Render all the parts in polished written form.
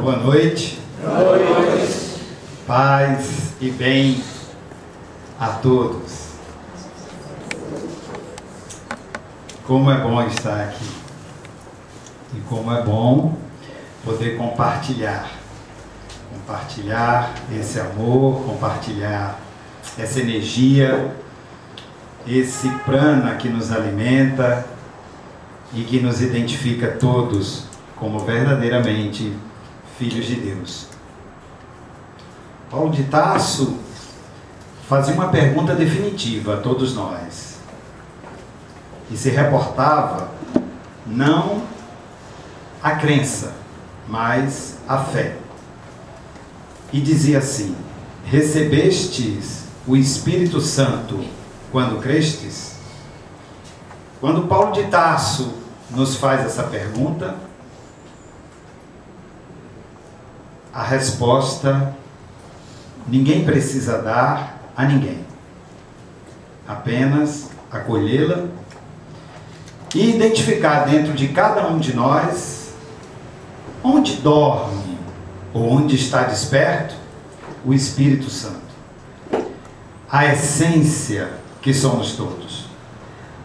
Boa noite. Boa noite. Paz e bem a todos. Como é bom estar aqui. E como é bom poder compartilhar esse amor, compartilhar essa energia, esse prana que nos alimenta e que nos identifica todos como verdadeiramente filhos de Deus. Paulo de Tarso fazia uma pergunta definitiva a todos nós e se reportava não à crença, mas à fé. E dizia assim: recebestes o Espírito Santo quando crestes? Quando Paulo de Tarso nos faz essa pergunta, a resposta ninguém precisa dar a ninguém, apenas acolhê-la e identificar dentro de cada um de nós onde dorme ou onde está desperto o Espírito Santo, a essência que somos todos,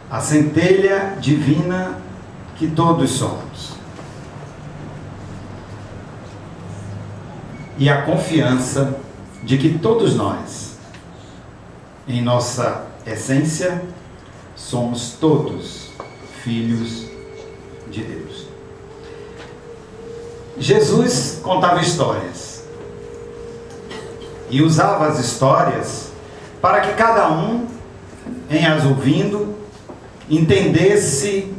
a centelha divina que todos somos, e a confiança de que todos nós, em nossa essência, somos todos filhos de Deus. Jesus contava histórias e usava as histórias para que cada um, em as ouvindo, entendesse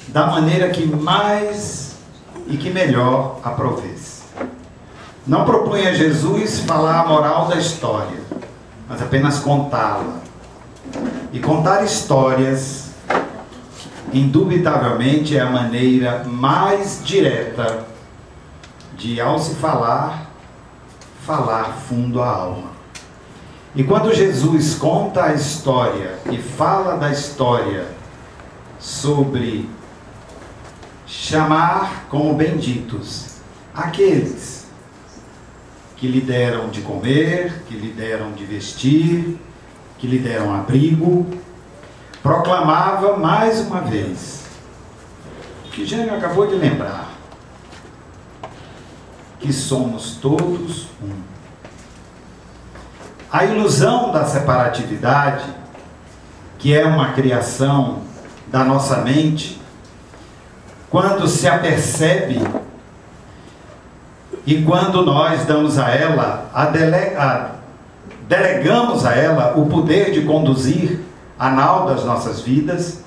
da maneira que mais e que melhor aprovesse. Não propunha Jesus falar a moral da história, mas apenas contá-la. E contar histórias, indubitavelmente, é a maneira mais direta de, ao se falar fundo à alma. E quando Jesus conta a história e fala da história sobre chamar como benditos aqueles que lhe deram de comer, que lhe deram de vestir, que lhe deram abrigo, proclamava mais uma vez, que Jânio acabou de lembrar, que somos todos um. A ilusão da separatividade, que é uma criação da nossa mente, quando se apercebe e quando nós damos a ela, delegamos a ela o poder de conduzir a nau das nossas vidas,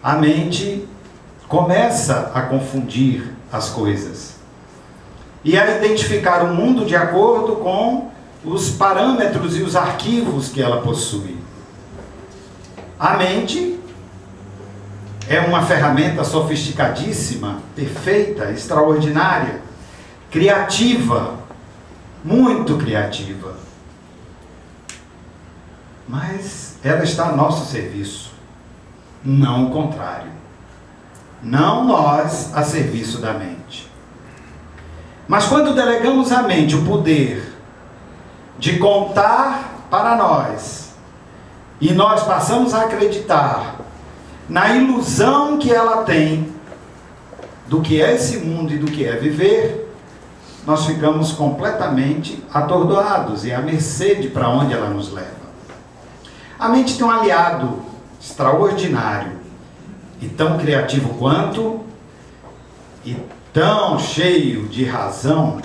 a mente começa a confundir as coisas e a identificar o mundo de acordo com os parâmetros e os arquivos que ela possui. A mente é uma ferramenta sofisticadíssima, perfeita, extraordinária, criativa, muito criativa. Mas ela está a nosso serviço, não o contrário. Não nós a serviço da mente. Mas quando delegamos à mente o poder de contar para nós, e nós passamos a acreditar na ilusão que ela tem do que é esse mundo e do que é viver, nós ficamos completamente atordoados e à mercê de para onde ela nos leva. A mente tem um aliado extraordinário e tão criativo quanto, e tão cheio de razão,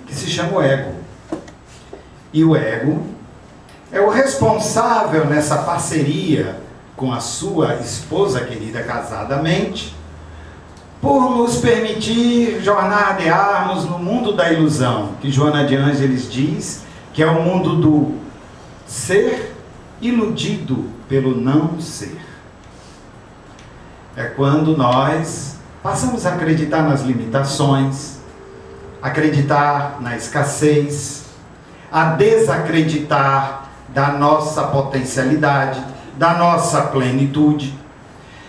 que se chama o ego. E o ego é o responsável nessa parceria com a sua esposa querida casadamente, por nos permitir jornadearmos no mundo da ilusão, que Joana de Ângeles diz que é o mundo do ser iludido pelo não ser. É quando nós passamos a acreditar nas limitações, acreditar na escassez, a desacreditar da nossa potencialidade, da nossa plenitude.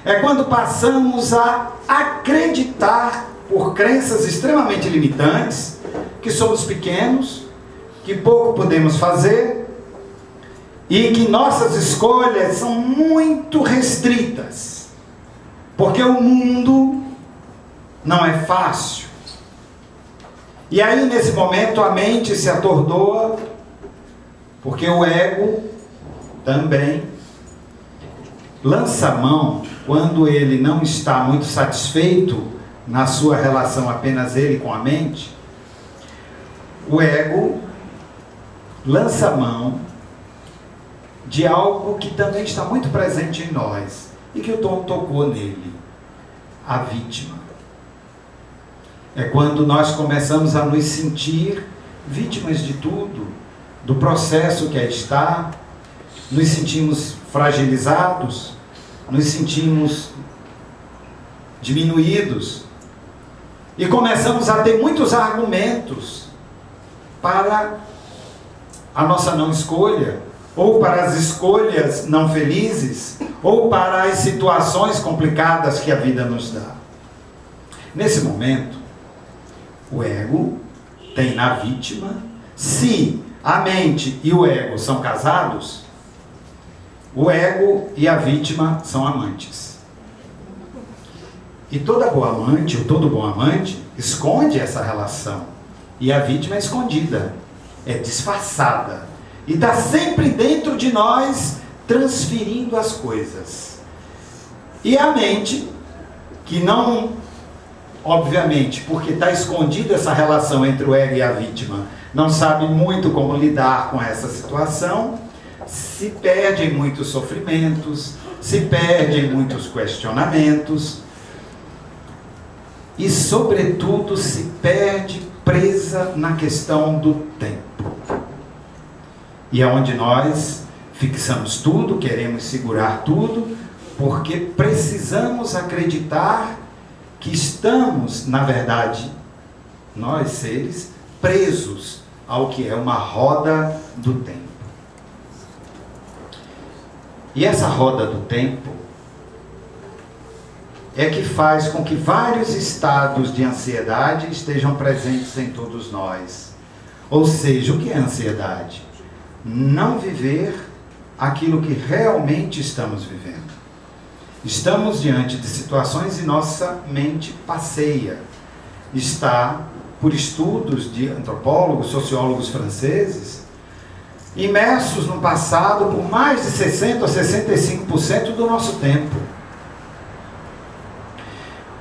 É quando passamos a acreditar por crenças extremamente limitantes, que somos pequenos, que pouco podemos fazer e que nossas escolhas são muito restritas, porque o mundo não é fácil. E aí, nesse momento, a mente se atordoa, porque o ego também lança a mão quando ele não está muito satisfeito na sua relação apenas ele com a mente. O ego lança a mão de algo que também está muito presente em nós e que o Tom tocou nele: a vítima. É quando nós começamos a nos sentir vítimas de tudo, do processo que aí está, nos sentimos fragilizados, nos sentimos diminuídos e começamos a ter muitos argumentos para a nossa não escolha, ou para as escolhas não felizes, ou para as situações complicadas que a vida nos dá. Nesse momento, o ego tem na vítima, se a mente e o ego são casados, o ego e a vítima são amantes. E toda boa amante, ou todo bom amante, esconde essa relação. E a vítima é escondida, é disfarçada. E está sempre dentro de nós, transferindo as coisas. E a mente, que não, obviamente, porque está escondida essa relação entre o ego e a vítima, não sabe muito como lidar com essa situação, se perde em muitos sofrimentos, se perde em muitos questionamentos e, sobretudo, se perde presa na questão do tempo. E é onde nós fixamos tudo, queremos segurar tudo, porque precisamos acreditar que estamos, na verdade, nós seres, presos ao que é uma roda do tempo. E essa roda do tempo é que faz com que vários estados de ansiedade estejam presentes em todos nós. Ou seja, o que é ansiedade? Não viver aquilo que realmente estamos vivendo. Estamos diante de situações e nossa mente passeia. Está, por estudos de antropólogos, sociólogos franceses, imersos no passado por mais de 60% a 65% do nosso tempo.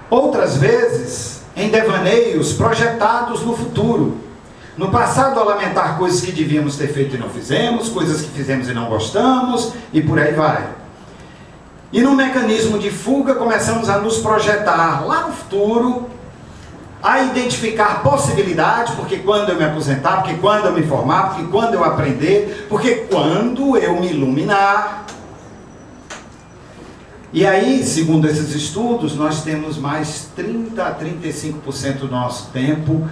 Outras vezes, em devaneios projetados no futuro. No passado, a lamentar coisas que devíamos ter feito e não fizemos, coisas que fizemos e não gostamos, e por aí vai. E no mecanismo de fuga, começamos a nos projetar lá no futuro, a identificar possibilidades, porque quando eu me aposentar, porque quando eu me formar, porque quando eu aprender, porque quando eu me iluminar. E aí, segundo esses estudos, nós temos mais 30% a 35% do nosso tempo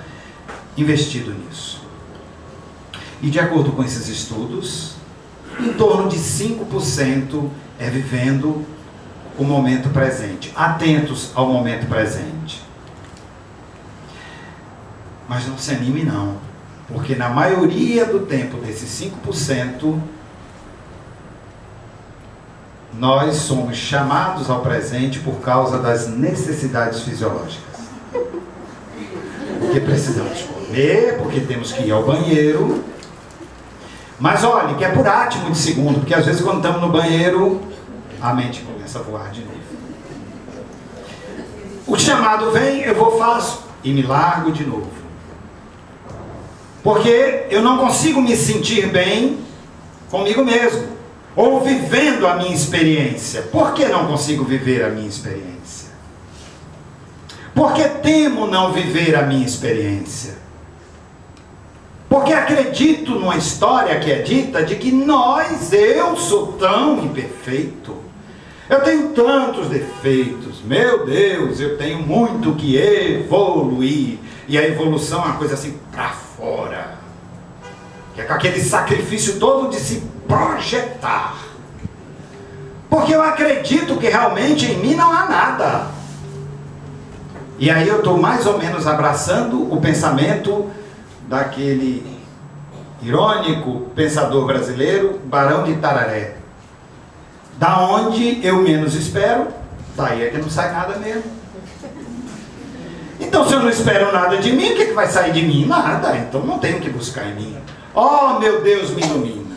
investido nisso. E de acordo com esses estudos, em torno de 5% é vivendo o momento presente, atentos ao momento presente. Mas não se anime não, porque na maioria do tempo desses 5%, nós somos chamados ao presente por causa das necessidades fisiológicas. Porque precisamos comer, porque temos que ir ao banheiro. Mas olhe, que é por átimo de segundo, porque às vezes quando estamos no banheiro, a mente começa a voar de novo. O chamado vem, eu vou, faço e me largo de novo. Porque eu não consigo me sentir bem comigo mesmo, ou vivendo a minha experiência. Por que não consigo viver a minha experiência? Porque temo não viver a minha experiência. Porque acredito numa história que é dita de que eu sou tão imperfeito, eu tenho tantos defeitos, meu Deus, eu tenho muito que evoluir. E a evolução é uma coisa assim para fora, que é com aquele sacrifício todo de se projetar. Porque eu acredito que realmente em mim não há nada. E aí eu estou mais ou menos abraçando o pensamento daquele irônico pensador brasileiro, Barão de Itararé. Da onde eu menos espero, daí é que não sai nada mesmo. Então, se eu não espero nada de mim, o que vai sair de mim? Nada. Então não tenho que buscar em mim. Oh, meu Deus, me ilumina.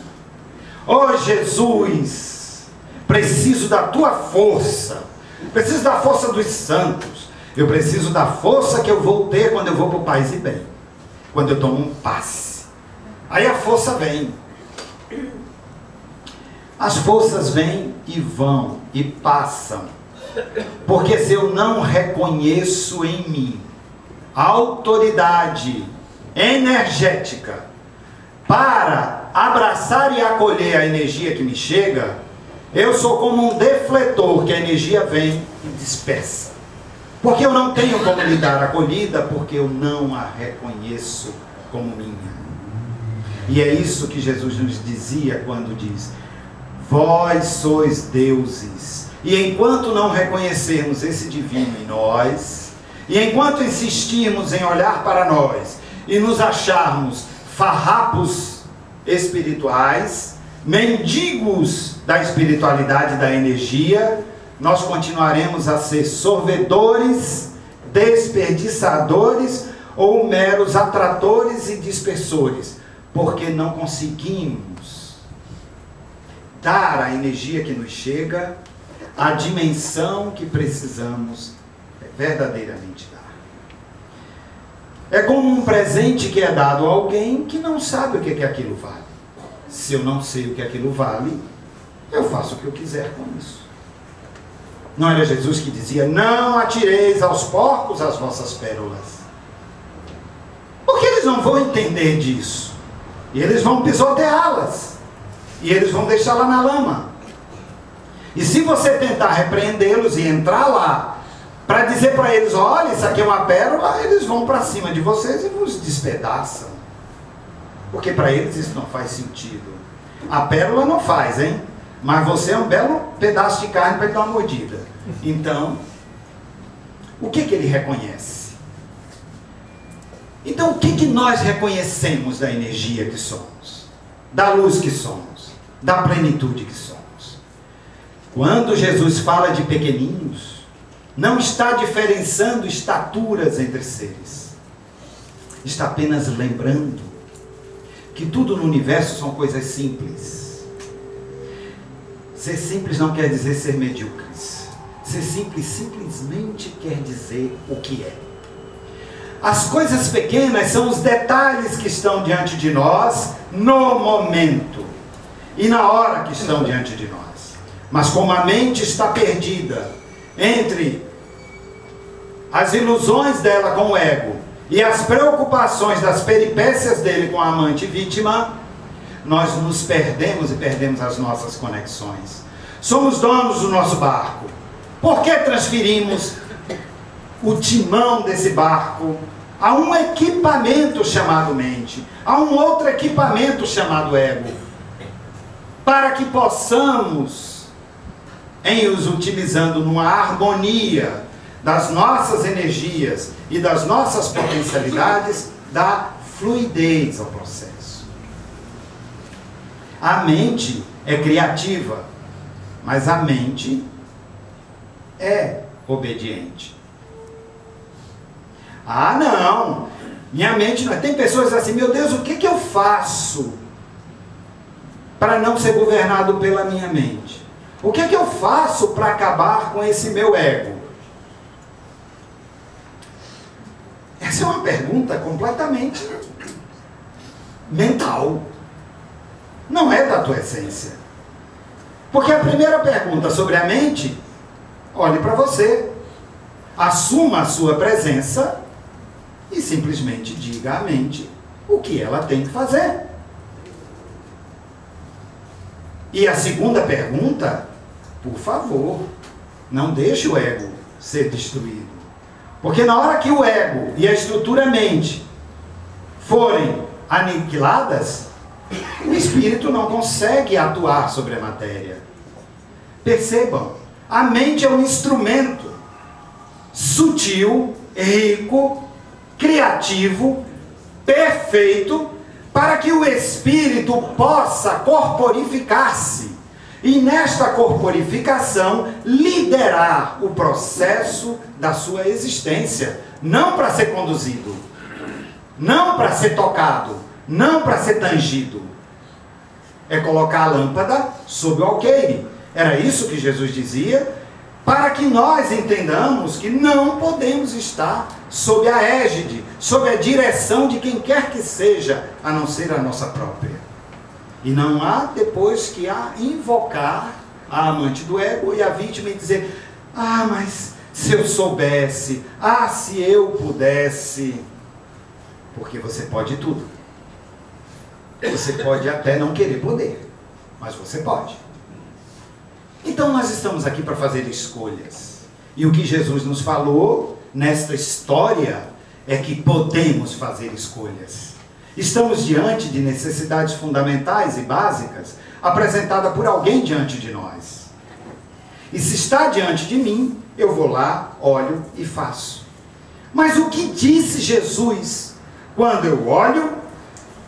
Oh, Jesus, preciso da tua força. Preciso da força dos santos. Eu preciso da força que eu vou ter quando eu vou para o Paz e Bem. Quando eu tomo um passe. Aí a força vem. As forças vêm e vão e passam. Porque se eu não reconheço em mim a autoridade energética para abraçar e acolher a energia que me chega, eu sou como um defletor que a energia vem e dispersa. Porque eu não tenho como lhe dar acolhida, porque eu não a reconheço como minha. E é isso que Jesus nos dizia quando diz: vós sois deuses. E enquanto não reconhecermos esse divino em nós, e enquanto insistirmos em olhar para nós e nos acharmos farrapos espirituais, mendigos da espiritualidade, da energia, nós continuaremos a ser sorvedores, desperdiçadores ou meros atratores e dispersores, porque não conseguimos dar à energia que nos chega a dimensão que precisamos verdadeiramente dar. É como um presente que é dado a alguém que não sabe o que aquilo vale. Se eu não sei o que aquilo vale, eu faço o que eu quiser com isso. Não era Jesus que dizia: não atireis aos porcos as vossas pérolas? Porque eles não vão entender disso. E eles vão pisoteá-las. E eles vão deixá-la na lama. E se você tentar repreendê-los e entrar lá para dizer para eles: olha, isso aqui é uma pérola, eles vão para cima de vocês e vos despedaçam. Porque para eles isso não faz sentido. A pérola não faz, hein? Mas você é um belo pedaço de carne para ele dar uma mordida. Então, o que ele reconhece? Então, o que nós reconhecemos da energia que somos? Da luz que somos? Da plenitude que somos? Quando Jesus fala de pequeninos, não está diferenciando estaturas entre seres. Está apenas lembrando que tudo no universo são coisas simples. Ser simples não quer dizer ser medíocres. Ser simples simplesmente quer dizer o que é. As coisas pequenas são os detalhes que estão diante de nós no momento e na hora que estão diante de nós. Mas como a mente está perdida entre as ilusões dela com o ego e as preocupações das peripécias dele com a amante vítima, nós nos perdemos e perdemos as nossas conexões. Somos donos do nosso barco. Por que transferimos o timão desse barco a um equipamento chamado mente, a um outro equipamento chamado ego, para que possamos, em os utilizando numa harmonia das nossas energias e das nossas potencialidades, dar fluidez ao processo. A mente é criativa, mas a mente é obediente. Ah, não, minha mente não é. Tem pessoas assim: meu Deus, o que eu faço para não ser governado pela minha mente? O que eu faço para acabar com esse meu ego? Essa é uma pergunta completamente mental. Não é da tua essência. Porque a primeira pergunta sobre a mente: olhe para você, assuma a sua presença e simplesmente diga à mente o que ela tem que fazer. E a segunda pergunta: por favor, não deixe o ego ser destruído. Porque na hora que o ego e a estrutura mente forem aniquiladas, o espírito não consegue atuar sobre a matéria. Percebam, a mente é um instrumento sutil, rico, criativo, perfeito, para que o espírito possa corporificar-se e nesta corporificação liderar o processo da sua existência, não para ser conduzido, não para ser tocado, não para ser tangido. É colocar a lâmpada sob o alqueire. Era isso que Jesus dizia, para que nós entendamos que não podemos estar sob a égide, sob a direção de quem quer que seja, a não ser a nossa própria. E não há depois que invocar a amante do ego e a vítima e dizer: ah, mas se eu soubesse, ah, se eu pudesse. Porque você pode tudo. Você pode até não querer poder, mas você pode. Então nós estamos aqui para fazer escolhas. E o que Jesus nos falou nesta história é que podemos fazer escolhas. Estamos diante de necessidades fundamentais e básicas apresentadas por alguém diante de nós. E se está diante de mim, eu vou lá, olho e faço. Mas o que disse Jesus? Quando eu olho,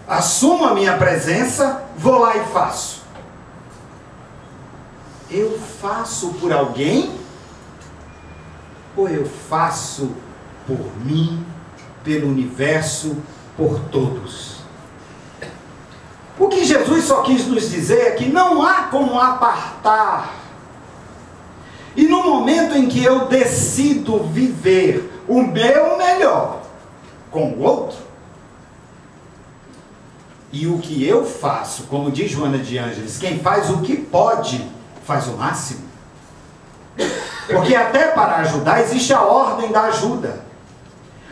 assumo a minha presença, vou lá e faço. Eu faço por alguém? Ou eu faço por mim, pelo universo, por todos? O que Jesus só quis nos dizer é que não há como apartar. E no momento em que eu decido viver o meu melhor com o outro, e o que eu faço, como diz Joana de Ângeles, quem faz o que pode, faz o máximo. Porque até para ajudar existe a ordem da ajuda.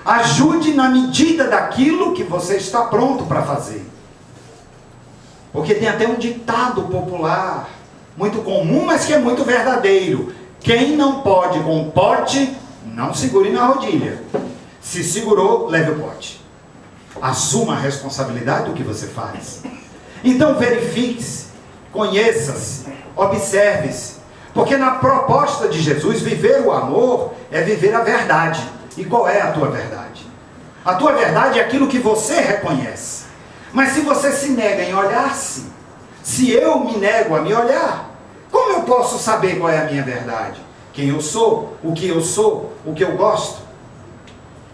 Ajude na medida daquilo que você está pronto para fazer. Porque tem até um ditado popular, muito comum, mas que é muito verdadeiro. Quem não pode com o pote, não segure na rodilha. Se segurou, leve o pote. Assuma a responsabilidade do que você faz. Então verifique-se, conheça-se, observe-se. Porque na proposta de Jesus, viver o amor é viver a verdade. E qual é a tua verdade? A tua verdade é aquilo que você reconhece. Mas se você se nega em olhar-se, se eu me nego a me olhar, como eu posso saber qual é a minha verdade? Quem eu sou, o que eu gosto?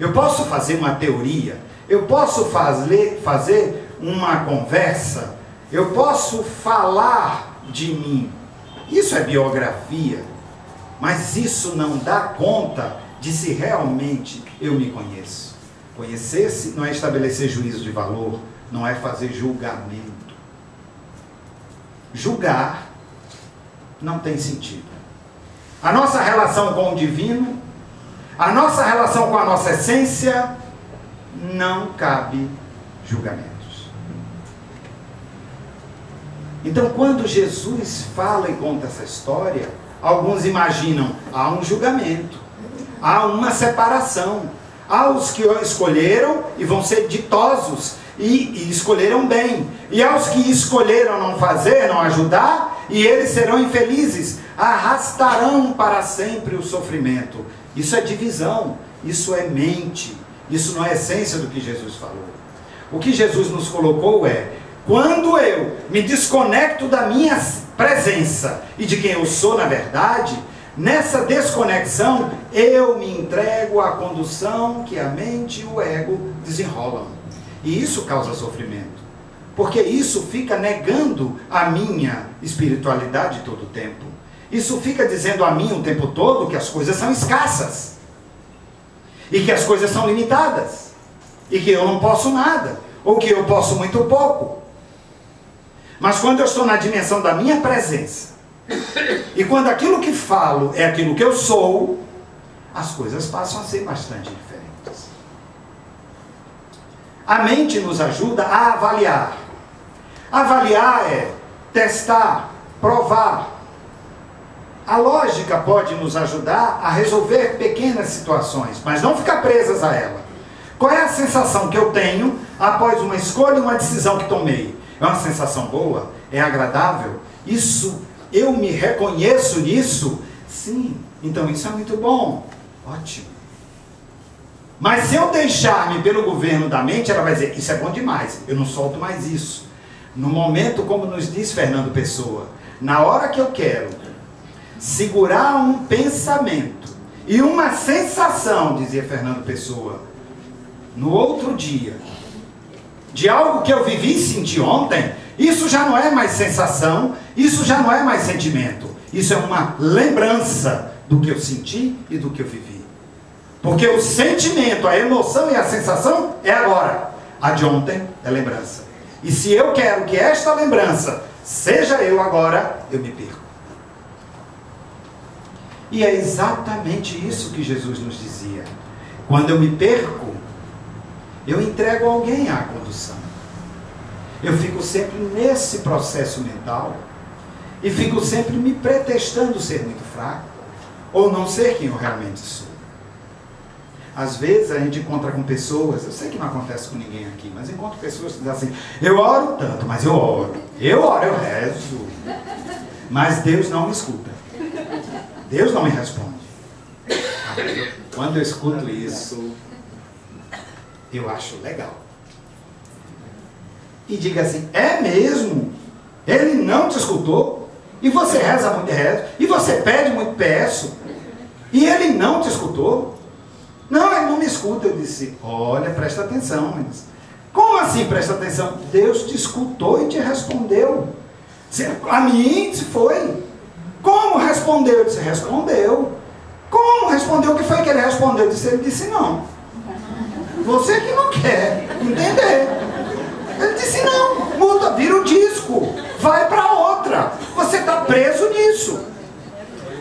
Eu posso fazer uma teoria, eu posso fazer uma conversa, eu posso falar de mim. Isso é biografia, mas isso não dá conta de se realmente eu me conheço. Conhecer-se não é estabelecer juízo de valor, não é fazer julgamento. Julgar não tem sentido. A nossa relação com o divino, a nossa relação com a nossa essência, não cabe julgamentos. Então, quando Jesus fala e conta essa história, alguns imaginam, há um julgamento, há uma separação. Há os que escolheram e vão ser ditosos e escolheram bem. E há os que escolheram não fazer, não ajudar, e eles serão infelizes, arrastarão para sempre o sofrimento. Isso é divisão, isso é mente, isso não é a essência do que Jesus falou. O que Jesus nos colocou é: quando eu me desconecto da minha presença e de quem eu sou na verdade, nessa desconexão eu me entrego à condução que a mente e o ego desenrolam. E isso causa sofrimento. Porque isso fica negando a minha espiritualidade todo o tempo. Isso fica dizendo a mim o tempo todo que as coisas são escassas. E que as coisas são limitadas. E que eu não posso nada. Ou que eu posso muito pouco. Mas quando eu estou na dimensão da minha presença, e quando aquilo que falo é aquilo que eu sou, as coisas passam a ser bastante diferentes. A mente nos ajuda a avaliar. Avaliar é testar, provar. A lógica pode nos ajudar a resolver pequenas situações, mas não ficar presas a ela. Qual é a sensação que eu tenho após uma escolha, uma decisão que tomei? É uma sensação boa? É agradável? Isso, eu me reconheço nisso? Sim, então isso é muito bom. Ótimo. Mas se eu deixar-me pelo governo da mente, ela vai dizer, isso é bom demais, eu não solto mais isso. No momento, como nos diz Fernando Pessoa, na hora que eu quero segurar um pensamento e uma sensação, dizia Fernando Pessoa, no outro dia, de algo que eu vivi e senti ontem, isso já não é mais sensação, isso já não é mais sentimento, isso é uma lembrança do que eu senti e do que eu vivi. Porque o sentimento, a emoção e a sensação é agora. A de ontem é lembrança. E se eu quero que esta lembrança seja eu agora, eu me perco. E é exatamente isso que Jesus nos dizia. Quando eu me perco, eu entrego alguém à condução. Eu fico sempre nesse processo mental e fico sempre me pretextando ser muito fraco ou não ser quem eu realmente sou. Às vezes a gente encontra com pessoas, eu sei que não acontece com ninguém aqui, mas encontro pessoas que dizem assim, eu oro tanto, mas eu oro, eu rezo, mas Deus não me escuta, Deus não me responde. Quando eu escuto isso, eu acho legal. E diga assim, é mesmo? Ele não te escutou? E você reza muito, rezo, e você pede muito, peço, e ele não te escutou? Não, ele não me escuta. Eu disse, olha, presta atenção. Mas como assim presta atenção? Deus te escutou e te respondeu. A mim se foi. Como respondeu? Eu disse, respondeu. Como respondeu? O que foi que ele respondeu? Ele disse, não. Você que não quer entender. Ele disse, não, muda, vira o disco, vai para outra. Você está preso nisso.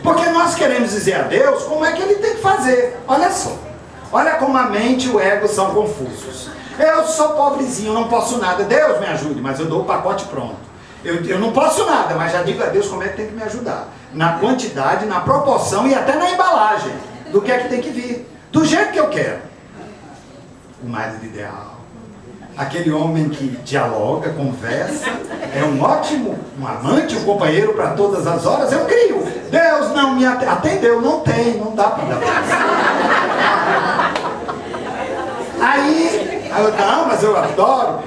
Porque nós queremos dizer a Deus como é que ele tem que fazer. Olha só. Olha como a mente e o ego são confusos. Eu sou pobrezinho, não posso nada. Deus me ajude, mas eu dou o pacote pronto. Eu não posso nada, mas já digo a Deus como é que tem que me ajudar. Na quantidade, na proporção e até na embalagem. Do que é que tem que vir. Do jeito que eu quero. O marido ideal. Aquele homem que dialoga, conversa. É um ótimo, um amante, um companheiro para todas as horas. Eu crio. Deus não me atendeu. Não tem, não dá para dar. Aí, eu não, mas eu adoro.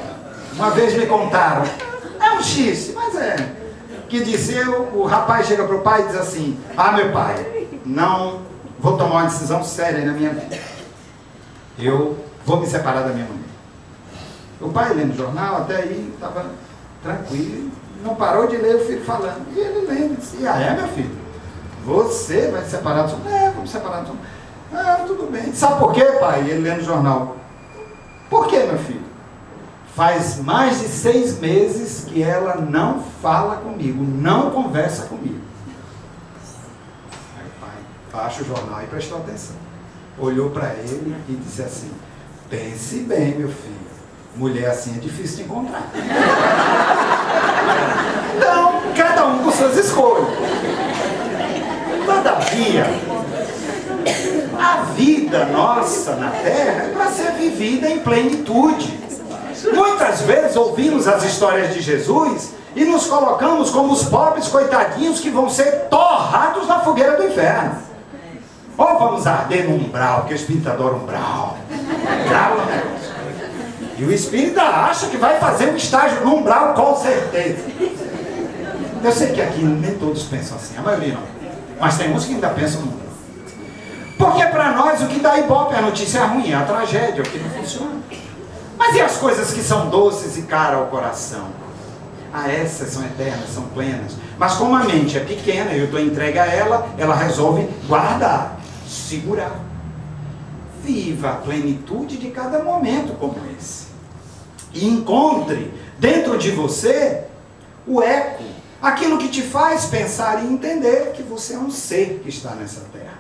Uma vez me contaram, é um xiste, mas é, que disse, o rapaz chega para o pai e diz assim, ah, meu pai, não vou tomar uma decisão séria na minha vida. Eu vou me separar da minha mulher. O pai lendo o jornal, até aí estava tranquilo, não parou de ler o filho falando. E ele lendo, disse, é, meu filho, você vai se separar do seu mulher? É, vou me separar do seu mulher. Ah, tudo bem. Sabe por quê, pai? Ele lendo o jornal. Por quê, meu filho? Faz mais de 6 meses que ela não fala comigo, não conversa comigo. Aí o pai baixa o jornal e prestou atenção. Olhou para ele e disse assim, pense bem, meu filho. Mulher assim é difícil de encontrar. Então, cada um com suas escolhas. Todavia, a vida nossa na Terra é para ser vivida em plenitude. Muitas vezes ouvimos as histórias de Jesus e nos colocamos como os pobres coitadinhos que vão ser torrados na fogueira do inferno. Ou vamos arder no umbral, porque o Espírito adora umbral. E o Espírito acha que vai fazer um estágio no umbral, com certeza. Eu sei que aqui nem todos pensam assim, a maioria não. Mas tem uns que ainda pensam no umbral. Porque para nós o que dá ibope é a notícia ruim, é a tragédia, é o que não funciona. Mas e as coisas que são doces e caras ao coração? Ah, essas são eternas, são plenas. Mas como a mente é pequena e eu estou entregue a ela, ela resolve guardar, segurar. Viva a plenitude de cada momento como esse. E encontre dentro de você o eco, aquilo que te faz pensar e entender que você é um ser que está nessa terra.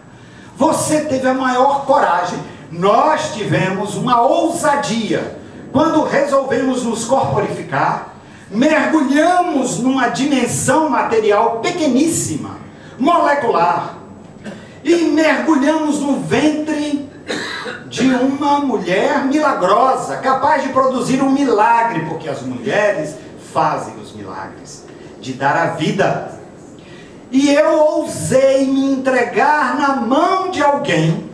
Você teve a maior coragem. Nós tivemos uma ousadia quando resolvemos nos corporificar, mergulhamos numa dimensão material pequeníssima, molecular, e mergulhamos no ventre de uma mulher milagrosa, capaz de produzir um milagre, porque as mulheres fazem os milagres, de dar a vida. E eu ousei me entregar na mão de alguém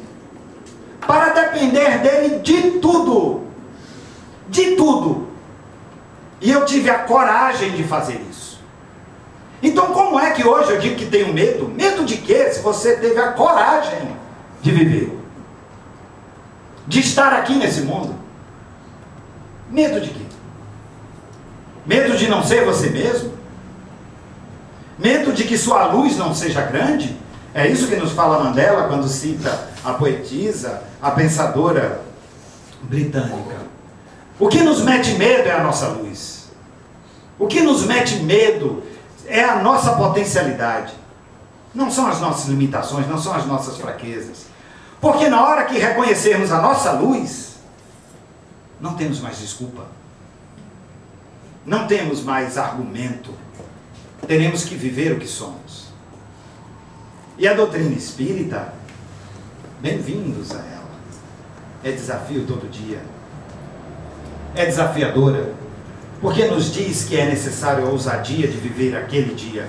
para depender dele de tudo. De tudo. E eu tive a coragem de fazer isso. Então como é que hoje eu digo que tenho medo? Medo de quê? Se você teve a coragem de viver. De estar aqui nesse mundo. Medo de quê? Medo de não ser você mesmo? Medo de que sua luz não seja grande? É isso que nos fala Mandela quando cita a poetisa, a pensadora britânica. O que nos mete medo é a nossa luz. O que nos mete medo é a nossa potencialidade. Não são as nossas limitações, não são as nossas fraquezas. Porque na hora que reconhecermos a nossa luz, não temos mais desculpa. Não temos mais argumento. Teremos que viver o que somos. E a doutrina espírita, bem-vindos a ela. É desafio todo dia. É desafiadora, porque nos diz que é necessário a ousadia de viver aquele dia.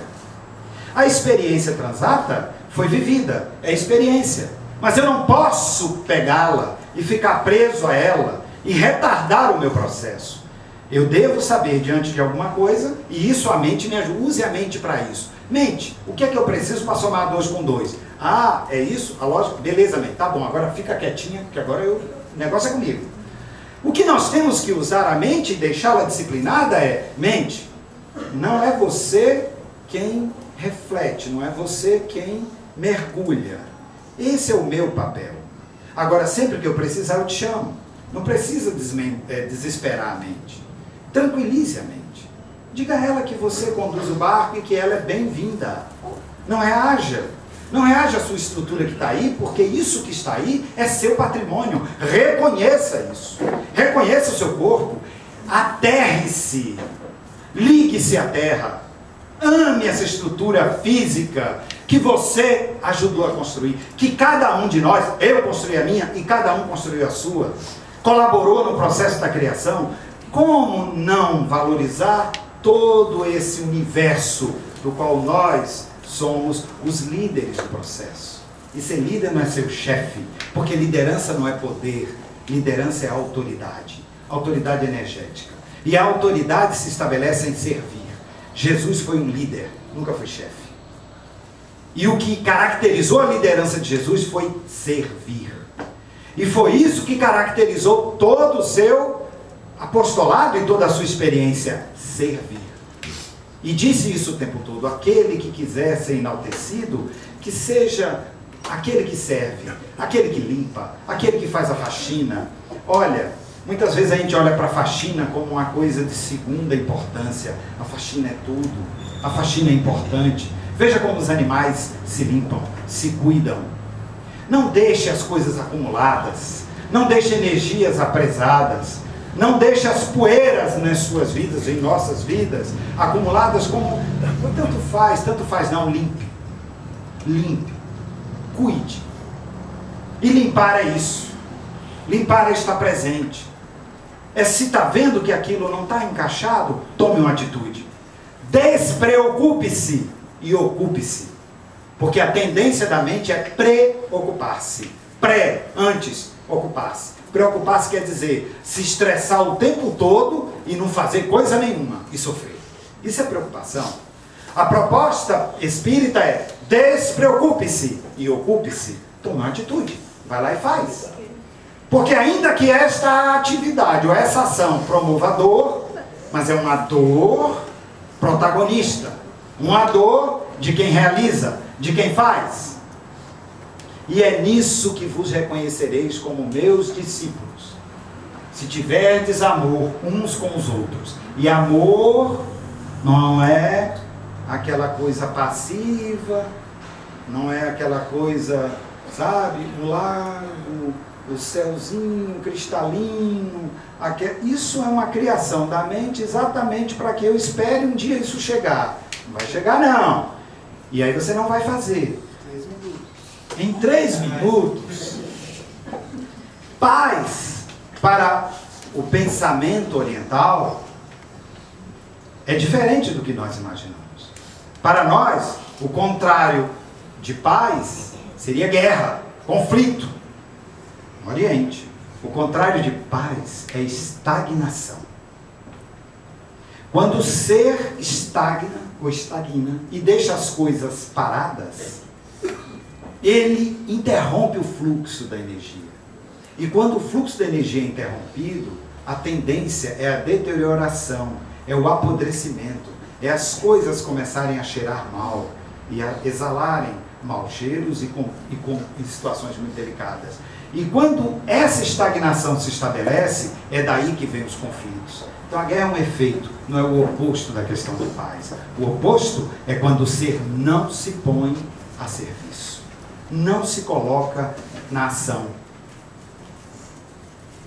A experiência transata foi vivida, é experiência. Mas eu não posso pegá-la e ficar preso a ela e retardar o meu processo. Eu devo saber diante de alguma coisa, e isso a mente me ajuda. Use a mente para isso. Mente, o que é que eu preciso para somar 2 com 2? Ah, é isso? A lógica? Beleza, mente. Tá bom, agora fica quietinha, porque agora o negócio é comigo. O que nós temos que usar a mente e deixá-la disciplinada é: mente, não é você quem reflete, não é você quem mergulha. Esse é o meu papel. Agora, sempre que eu precisar, eu te chamo. Não precisa desesperar a mente. Tranquilize a mente. Diga a ela que você conduz o barco e que ela é bem-vinda. Não reaja. Não reaja à sua estrutura que está aí, porque isso que está aí é seu patrimônio. Reconheça isso. Reconheça o seu corpo. Aterre-se. Ligue-se à terra. Ame essa estrutura física que você ajudou a construir. Que cada um de nós, eu construí a minha e cada um construiu a sua. Colaborou no processo da criação. Como não valorizar todo esse universo do qual nós somos os líderes do processo? E ser líder não é ser o chefe, porque liderança não é poder, liderança é autoridade, autoridade energética. E a autoridade se estabelece em servir. Jesus foi um líder, nunca foi chefe. E o que caracterizou a liderança de Jesus foi servir. E foi isso que caracterizou todo o seu apostolado e toda a sua experiência: servir. E disse isso o tempo todo: aquele que quiser ser enaltecido, que seja aquele que serve, aquele que limpa, aquele que faz a faxina. Olha, muitas vezes a gente olha para a faxina como uma coisa de segunda importância. A faxina é tudo, a faxina é importante. Veja como os animais se limpam, se cuidam. Não deixe as coisas acumuladas, não deixe energias apresadas, não deixe as poeiras nas suas vidas, em nossas vidas, acumuladas como tanto faz, não, limpe, cuide. E limpar é isso, limpar é estar presente, é se está vendo que aquilo não está encaixado, tome uma atitude, despreocupe-se e ocupe-se. Porque a tendência da mente é preocupar-se. Antes, ocupar-se. Preocupar-se quer dizer se estressar o tempo todo e não fazer coisa nenhuma e sofrer. Isso é preocupação. A proposta espírita é: despreocupe-se e ocupe-se. Toma uma atitude. Vai lá e faz. Porque ainda que esta atividade ou essa ação promova dor, mas é uma dor protagonista. Uma dor de quem realiza, de quem faz. E é nisso que vos reconhecereis como meus discípulos, se tiverdes amor uns com os outros. E amor não é aquela coisa passiva, não é aquela coisa, sabe, o lago, o céuzinho cristalino. Isso é uma criação da mente exatamente para que eu espere um dia isso chegar. Não vai chegar não. E aí você não vai fazer. 3 minutos. Em 3 minutos, paz para o pensamento oriental é diferente do que nós imaginamos. Para nós, o contrário de paz seria guerra, conflito. no Oriente, o contrário de paz é estagnação. Quando o ser estagna ou estagna e deixa as coisas paradas, ele interrompe o fluxo da energia. E quando o fluxo da energia é interrompido, a tendência é a deterioração, é o apodrecimento, é as coisas começarem a cheirar mal e a exalarem maus cheiros e em situações muito delicadas. E quando essa estagnação se estabelece, é daí que vem os conflitos. Então a guerra é um efeito, não é o oposto da questão de paz. O oposto é quando o ser não se põe a serviço, não se coloca na ação.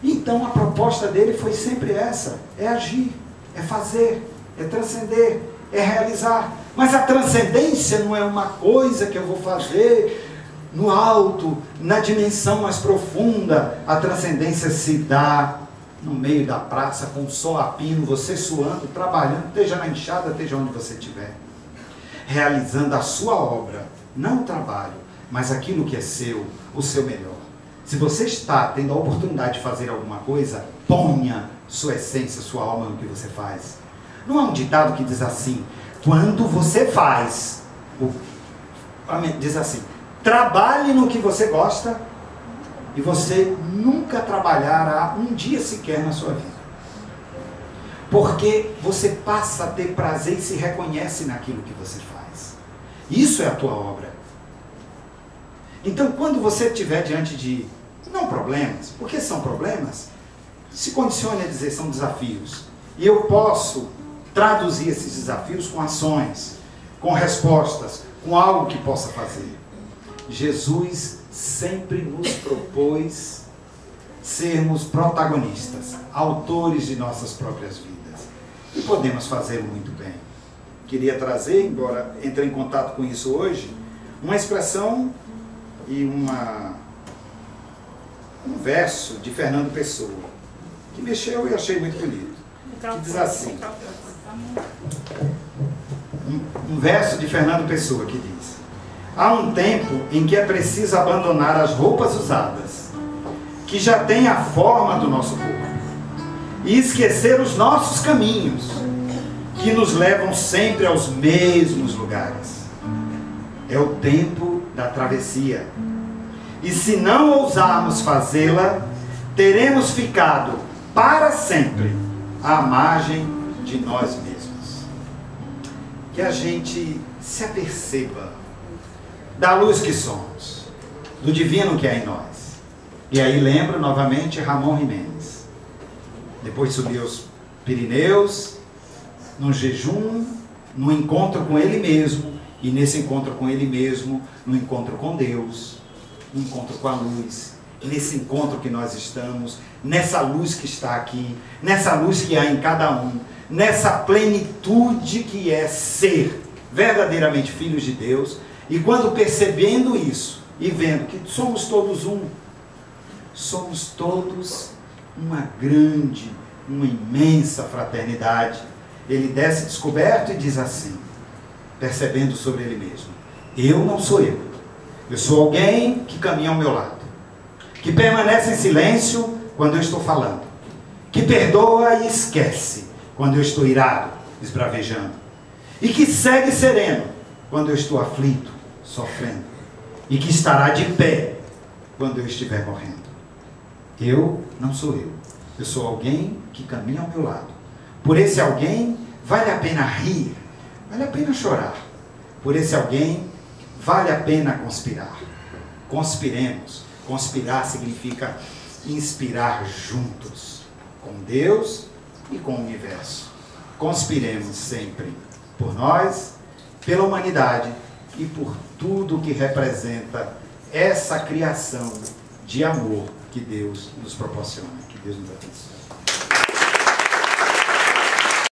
Então a proposta dele foi sempre essa, é agir, é fazer, é transcender, é realizar. Mas a transcendência não é uma coisa que eu vou fazer no alto, na dimensão mais profunda. A transcendência se dá no meio da praça, com o sol a pino, você suando, trabalhando, esteja na enxada, esteja onde você estiver, realizando a sua obra, não o trabalho, mas aquilo que é seu, o seu melhor. Se você está tendo a oportunidade de fazer alguma coisa, ponha sua essência, sua alma no que você faz. Não há um ditado que diz assim, quando você faz, diz assim, trabalhe no que você gosta e você nunca trabalhará um dia sequer na sua vida. Porque você passa a ter prazer e se reconhece naquilo que você faz. Isso é a tua obra. Então, quando você estiver diante de, não problemas, porque são problemas, se condicione a dizer são desafios. E eu posso traduzir esses desafios com ações, com respostas, com algo que possa fazer. Jesus sempre nos propôs sermos protagonistas, autores de nossas próprias vidas. E podemos fazer muito bem. Queria trazer, embora entrei em contato com isso hoje, uma expressão e um verso de Fernando Pessoa, que mexeu e achei muito bonito. Que diz assim, um verso de Fernando Pessoa que diz: há um tempo em que é preciso abandonar as roupas usadas, que já têm a forma do nosso corpo, e esquecer os nossos caminhos, que nos levam sempre aos mesmos lugares. É o tempo da travessia. E se não ousarmos fazê-la, teremos ficado para sempre à margem de nós mesmos. Que a gente se aperceba da luz que somos, do divino que é em nós. E aí lembro novamente Ramon Jiménez. Depois subiu aos Pirineus, num jejum, num encontro com ele mesmo, e nesse encontro com ele mesmo, no encontro com Deus, no encontro com a luz, nesse encontro que nós estamos, nessa luz que está aqui, nessa luz que há em cada um, nessa plenitude que é ser verdadeiramente filhos de Deus. E quando percebendo isso e vendo que somos todos um, somos todos uma grande, uma imensa fraternidade, ele desce descoberto e diz assim, percebendo sobre ele mesmo: eu não sou eu sou alguém que caminha ao meu lado, que permanece em silêncio quando eu estou falando, que perdoa e esquece quando eu estou irado, esbravejando, e que segue sereno quando eu estou aflito, sofrendo, e que estará de pé quando eu estiver morrendo. Eu não sou eu sou alguém que caminha ao meu lado. Por esse alguém vale a pena rir, vale a pena chorar. Por esse alguém vale a pena conspirar. Conspiremos. Conspirar significa inspirar juntos, com Deus e com o universo. Conspiremos sempre por nós, pela humanidade e por tudo que representa essa criação de amor que Deus nos proporciona. Que Deus nos abençoe.